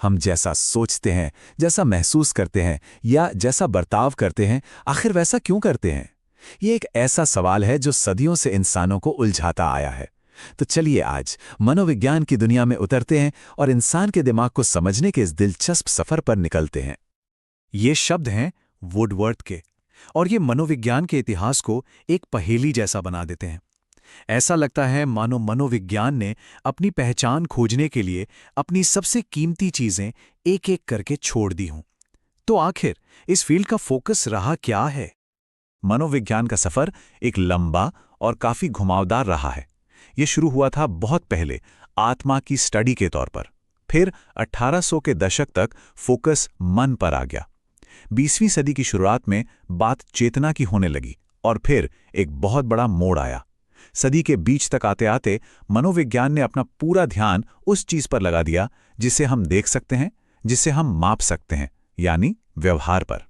हम जैसा सोचते हैं, जैसा महसूस करते हैं या जैसा बर्ताव करते हैं, आखिर वैसा क्यों करते हैं? ये एक ऐसा सवाल है जो सदियों से इंसानों को उलझाता आया है। तो चलिए आज मनोविज्ञान की दुनिया में उतरते हैं और इंसान के दिमाग को समझने के इस दिलचस्प सफर पर निकलते हैं। ये शब्द हैं वुडवर्थ के, और ये मनोविज्ञान के इतिहास को एक पहेली जैसा बना देते हैं। ऐसा लगता है मानो मनोविज्ञान ने अपनी पहचान खोजने के लिए अपनी सबसे कीमती चीजें एक एक करके छोड़ दी हों। तो आखिर इस फील्ड का फोकस रहा क्या है? मनोविज्ञान का सफर एक लंबा और काफी घुमावदार रहा है। ये शुरू हुआ था बहुत पहले आत्मा की स्टडी के तौर पर। फिर 1800 के दशक तक फोकस मन पर आ गया। 20वीं सदी की शुरुआत में बात चेतना की होने लगी और फिर एक बहुत बड़ा मोड़ आया। सदी के बीच तक आते आते मनोविज्ञान ने अपना पूरा ध्यान उस चीज पर लगा दिया जिसे हम देख सकते हैं, जिसे हम माप सकते हैं, यानी व्यवहार पर।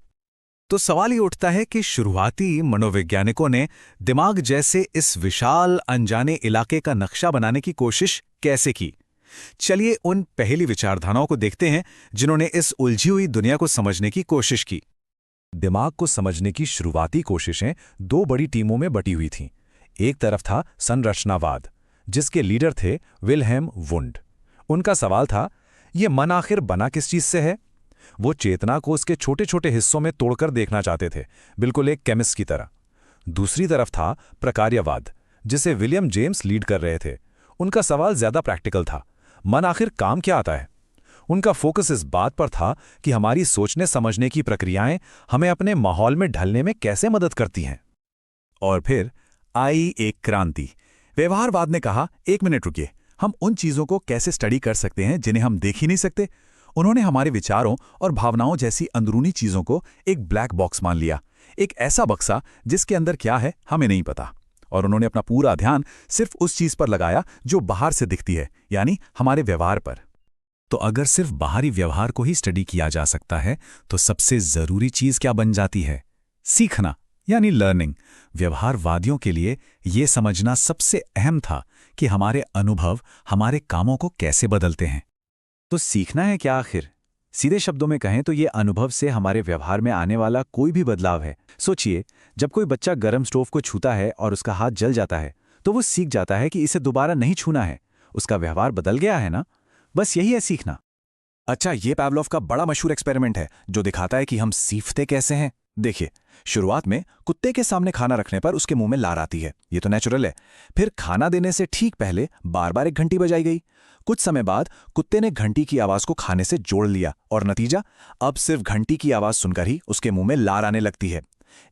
तो सवाल ये उठता है कि शुरुआती मनोवैज्ञानिकों ने दिमाग जैसे इस विशाल अनजाने इलाके का नक्शा बनाने की कोशिश कैसे की? चलिए उन पहली विचारधाराओं को देखते हैं जिन्होंने इस उलझी हुई दुनिया को समझने की कोशिश की। दिमाग को समझने की शुरुआती कोशिशें दो बड़ी टीमों में बटी हुई थीं। एक तरफ था संरचनावाद, जिसके लीडर थे विल्हेम वुंड। उनका सवाल था, ये मन आखिर बना किस चीज से है? वो चेतना को उसके छोटे छोटे हिस्सों में तोड़कर देखना चाहते थे, बिल्कुल एक केमिस्ट की तरह। दूसरी तरफ था प्रकार्यवाद, जिसे विलियम जेम्स लीड कर रहे थे। उनका सवाल ज्यादा प्रैक्टिकल था, मन आखिर काम क्या आता है? उनका फोकस इस बात पर था कि हमारी सोचने समझने की प्रक्रियाएं हमें अपने माहौल में ढलने में कैसे मदद करती हैं। और फिर आई एक क्रांति। व्यवहारवाद ने कहा, एक मिनट रुकिए, हम उन चीजों को कैसे स्टडी कर सकते हैं जिन्हें हम देख ही नहीं सकते। उन्होंने हमारे विचारों और भावनाओं जैसी अंदरूनी चीजों को एक ब्लैक बॉक्स मान लिया, एक ऐसा बक्सा जिसके अंदर क्या है हमें नहीं पता। और उन्होंने अपना पूरा ध्यान सिर्फ उस चीज पर लगाया जो बाहर से दिखती है, यानी हमारे व्यवहार पर। तो अगर सिर्फ बाहरी व्यवहार को ही स्टडी किया जा सकता है, तो सबसे जरूरी चीज क्या बन जाती है? सीखना, यानी लर्निंग। व्यवहारवादियों के लिए यह समझना सबसे अहम था कि हमारे अनुभव हमारे कामों को कैसे बदलते हैं। तो सीखना है क्या आखिर? सीधे शब्दों में कहें तो ये अनुभव से हमारे व्यवहार में आने वाला कोई भी बदलाव है। सोचिए, जब कोई बच्चा गर्म स्टोव को छूता है और उसका हाथ जल जाता है, तो वो सीख जाता है कि इसे दोबारा नहीं छूना है। उसका व्यवहार बदल गया है ना? बस यही है सीखना। अच्छा, ये पावलोव का बड़ा मशहूर एक्सपेरिमेंट है जो दिखाता है कि हम सीखते कैसे हैं। देखिए, शुरुआत में कुत्ते के सामने खाना रखने पर उसके मुंह में लार आती है, ये तो नेचुरल है। फिर खाना देने से ठीक पहले बार बार एक घंटी बजाई गई। कुछ समय बाद कुत्ते ने घंटी की आवाज को खाने से जोड़ लिया और नतीजा, अब सिर्फ घंटी की आवाज सुनकर ही उसके मुंह में लार आने लगती है।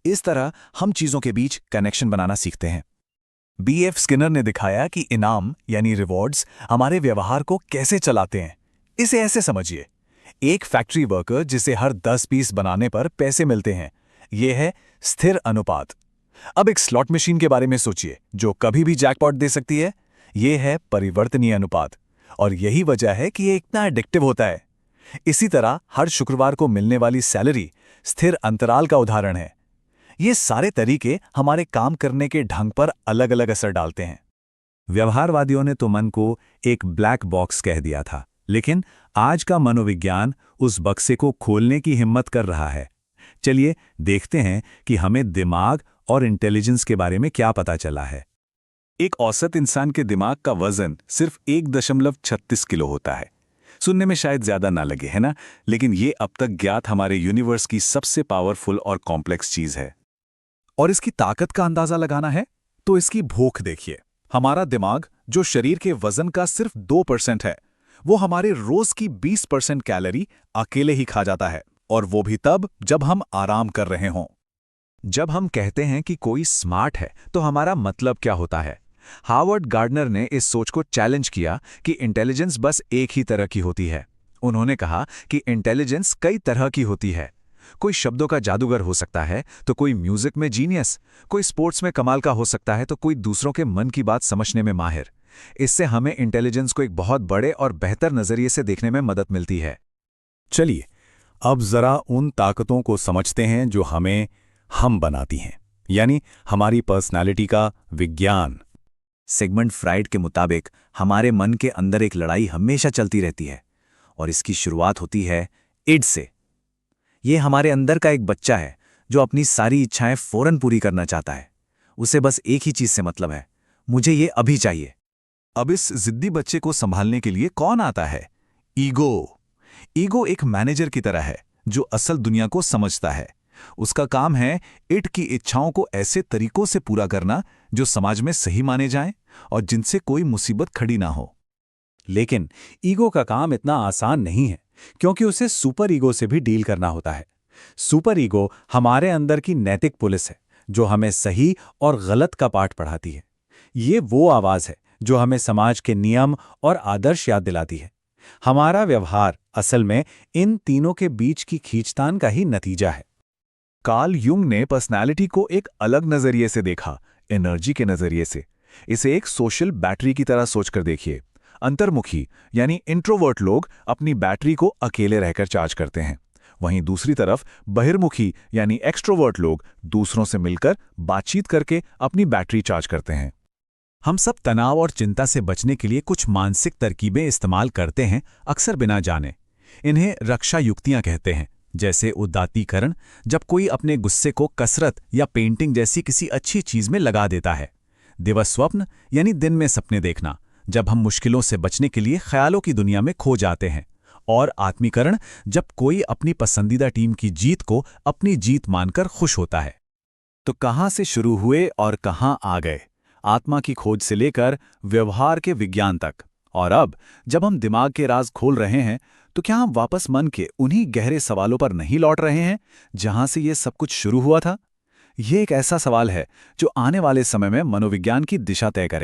इस तरह हम चीजों के बीच कनेक्शन बनाना सीखते हैं। B.F. स्किनर ने दिखाया कि इनाम यानी रिवॉर्ड्स हमारे व्यवहार को कैसे चलाते हैं। इसे ऐसे समझिए, एक फैक्ट्री वर्कर जिसे हर 10 पीस बनाने पर पैसे मिलते हैं, यह है स्थिर अनुपात। अब एक स्लॉट मशीन के बारे में सोचिए जो कभी भी जैकपॉट दे सकती है, यह है परिवर्तनीय अनुपात। और यही वजह है कि यह इतना एडिक्टिव होता है। इसी तरह हर शुक्रवार को मिलने वाली सैलरी स्थिर अंतराल का उदाहरण है। ये सारे तरीके हमारे काम करने के ढंग पर अलग अलग असर डालते हैं। व्यवहारवादियों ने तो मन को एक ब्लैक बॉक्स कह दिया था, लेकिन आज का मनोविज्ञान उस बक्से को खोलने की हिम्मत कर रहा है। चलिए देखते हैं कि हमें दिमाग और इंटेलिजेंस के बारे में क्या पता चला है। एक औसत इंसान के दिमाग का वजन सिर्फ 1.36 किलो होता है। सुनने में शायद ज्यादा ना लगे, है ना? लेकिन ये अब तक ज्ञात हमारे यूनिवर्स की सबसे पावरफुल और कॉम्प्लेक्स चीज है। और इसकी ताकत का अंदाजा लगाना है तो इसकी भूख देखिए। हमारा दिमाग, जो शरीर के वजन का सिर्फ 2% है, वो हमारे रोज की 20% कैलोरी अकेले ही खा जाता है, और वो भी तब जब हम आराम कर रहे हों। जब हम कहते हैं कि कोई स्मार्ट है, तो हमारा मतलब क्या होता है? हार्वर्ड गार्डनर ने इस सोच को चैलेंज किया कि इंटेलिजेंस बस एक ही तरह की होती है। उन्होंने कहा कि इंटेलिजेंस कई तरह की होती है। कोई शब्दों का जादूगर हो सकता है, तो कोई म्यूजिक में जीनियस, कोई स्पोर्ट्स में कमाल का हो सकता है, तो कोई दूसरों के मन की बात समझने में माहिर। इससे हमें इंटेलिजेंस को एक बहुत बड़े और बेहतर नजरिए से देखने में मदद मिलती है। चलिए अब जरा उन ताकतों को समझते हैं जो हमें हम बनाती हैं, यानी हमारी पर्सनालिटी का विज्ञान। सिगमंड फ्राइड के मुताबिक हमारे मन के अंदर एक लड़ाई हमेशा चलती रहती है, और इसकी शुरुआत होती है इड से। ये हमारे अंदर का एक बच्चा है जो अपनी सारी इच्छाएं फौरन पूरी करना चाहता है। उसे बस एक ही चीज से मतलब है, मुझे ये अभी चाहिए। अब इस जिद्दी बच्चे को संभालने के लिए कौन आता है? ईगो। ईगो एक मैनेजर की तरह है जो असल दुनिया को समझता है। उसका काम है इड की इच्छाओं को ऐसे तरीकों से पूरा करना जो समाज में सही माने जाएं और जिनसे कोई मुसीबत खड़ी ना हो। लेकिन ईगो का काम इतना आसान नहीं है, क्योंकि उसे सुपर ईगो से भी डील करना होता है। सुपर ईगो हमारे अंदर की नैतिक पुलिस है जो हमें सही और गलत का पाठ पढ़ाती है। ये वो आवाज है जो हमें समाज के नियम और आदर्श याद दिलाती है। हमारा व्यवहार असल में इन तीनों के बीच की खींचतान का ही नतीजा है। कार्ल युंग ने पर्सनालिटी को एक अलग नजरिए से देखा, एनर्जी के नजरिए से। इसे एक सोशल बैटरी की तरह सोचकर देखिए। अंतर्मुखी यानी इंट्रोवर्ट लोग अपनी बैटरी को अकेले रहकर चार्ज करते हैं, वहीं दूसरी तरफ बहिर्मुखी यानी एक्सट्रोवर्ट लोग दूसरों से मिलकर बातचीत करके अपनी बैटरी चार्ज करते हैं। हम सब तनाव और चिंता से बचने के लिए कुछ मानसिक तरकीबें इस्तेमाल करते हैं, अक्सर बिना जाने। इन्हें रक्षा युक्तियां कहते हैं, जैसे उदात्तीकरण, जब कोई अपने गुस्से को कसरत या पेंटिंग जैसी किसी अच्छी चीज में लगा देता है। दिवस स्वप्न यानी दिन में सपने देखना, जब हम मुश्किलों से बचने के लिए ख्यालों की दुनिया में खो जाते हैं। और आत्मीकरण, जब कोई अपनी पसंदीदा टीम की जीत को अपनी जीत मानकर खुश होता है। तो कहाँ से शुरू हुए और कहाँ आ गए? आत्मा की खोज से लेकर व्यवहार के विज्ञान तक। और अब जब हम दिमाग के राज खोल रहे हैं, तो क्या हम वापस मन के उन्हीं गहरे सवालों पर नहीं लौट रहे हैं जहां से ये सब कुछ शुरू हुआ था? ये एक ऐसा सवाल है जो आने वाले समय में मनोविज्ञान की दिशा तय करेगा।